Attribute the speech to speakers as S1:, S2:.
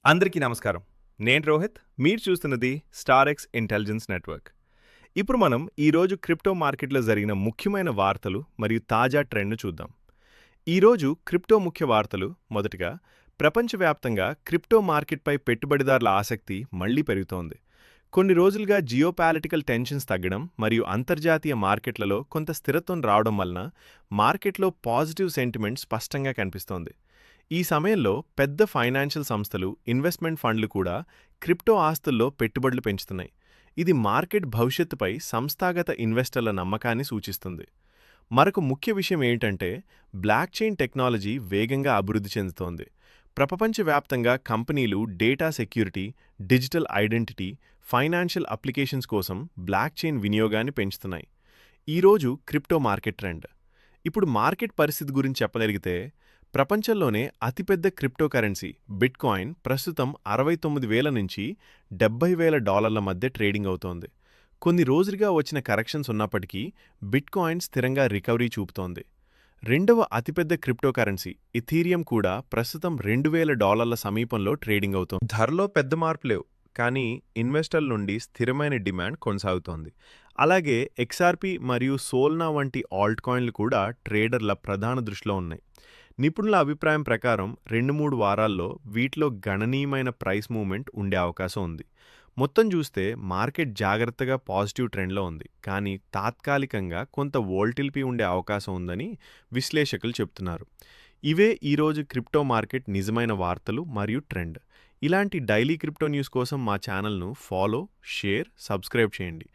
S1: అందరికీ నమస్కారం. నేను రోహిత్. మీరు చూస్తున్నది స్టారెక్స్ ఇంటెలిజెన్స్ నెట్వర్క్. ఇప్పుడు మనం ఈరోజు క్రిప్టో మార్కెట్లో జరిగిన ముఖ్యమైన వార్తలు మరియు తాజా ట్రెండ్ను చూద్దాం. ఈరోజు క్రిప్టో ముఖ్య వార్తలు. మొదటగా, ప్రపంచవ్యాప్తంగా క్రిప్టో మార్కెట్పై పెట్టుబడిదారుల ఆసక్తి మళ్లీ పెరుగుతోంది. కొన్ని రోజులుగా జియోపాలిటికల్ టెన్షన్స్ తగ్గడం మరియు అంతర్జాతీయ మార్కెట్లలో కొంత స్థిరత్వం రావడం వలన మార్కెట్లో పాజిటివ్ సెంటిమెంట్ స్పష్టంగా కనిపిస్తోంది. ఈ సమయంలో పెద్ద ఫైనాన్షియల్ సంస్థలు, ఇన్వెస్ట్మెంట్ ఫండ్లు కూడా క్రిప్టో ఆస్తుల్లో పెట్టుబడులు పెంచుతున్నాయి. ఇది మార్కెట్ భవిష్యత్తుపై సంస్థాగత ఇన్వెస్టర్ల నమ్మకాన్ని సూచిస్తుంది. మరొక ముఖ్య విషయం ఏంటంటే, బ్లాక్ చైన్ టెక్నాలజీ వేగంగా అభివృద్ధి చెందుతోంది. ప్రపంచవ్యాప్తంగా కంపెనీలు data security, digital identity, financial applications కోసం బ్లాక్ చైన్ వినియోగాన్ని పెంచుతున్నాయి. ఈరోజు క్రిప్టో మార్కెట్ ట్రెండ్. ఇప్పుడు మార్కెట్ పరిస్థితి గురించి చెప్పగలిగితే, ప్రపంచంలోనే అతిపెద్ద క్రిప్టో కరెన్సీ బిట్కాయిన్ ప్రస్తుతం $69,000 నుంచి $70,000 మధ్య ట్రేడింగ్ అవుతోంది. కొన్ని రోజులుగా వచ్చిన కరెక్షన్స్ ఉన్నప్పటికీ బిట్కాయిన్ స్థిరంగా రికవరీ చూపుతోంది. రెండవ అతిపెద్ద క్రిప్టో కరెన్సీ ఇథీరియం కూడా ప్రస్తుతం $2,000 సమీపంలో ట్రేడింగ్ అవుతోంది. ధరలో పెద్ద మార్పు లేవు, కానీ ఇన్వెస్టర్ల నుండి స్థిరమైన డిమాండ్ కొనసాగుతోంది. అలాగే ఎక్స్ఆర్పి మరియు సోల్నా వంటి ఆల్ట్ కాయిన్లు కూడా ట్రేడర్ల ప్రధాన దృష్టిలో ఉన్నాయి. నిపుణుల అభిప్రాయం ప్రకారం 2-3 వారాల్లో వీటిలో గణనీయమైన ప్రైస్ మూవ్మెంట్ ఉండే అవకాశం ఉంది. మొత్తం చూస్తే మార్కెట్ జాగ్రత్తగా పాజిటివ్ ట్రెండ్లో ఉంది, కానీ తాత్కాలికంగా కొంత వోల్టిలిటీ ఉండే అవకాశం ఉందని విశ్లేషకులు చెబుతున్నారు. ఇవే ఈరోజు క్రిప్టో మార్కెట్ నిజమైన వార్తలు మరియు ట్రెండ్. ఇలాంటి డైలీ క్రిప్టో న్యూస్ కోసం మా ఛానల్ను ఫాలో, షేర్, సబ్స్క్రైబ్ చేయండి.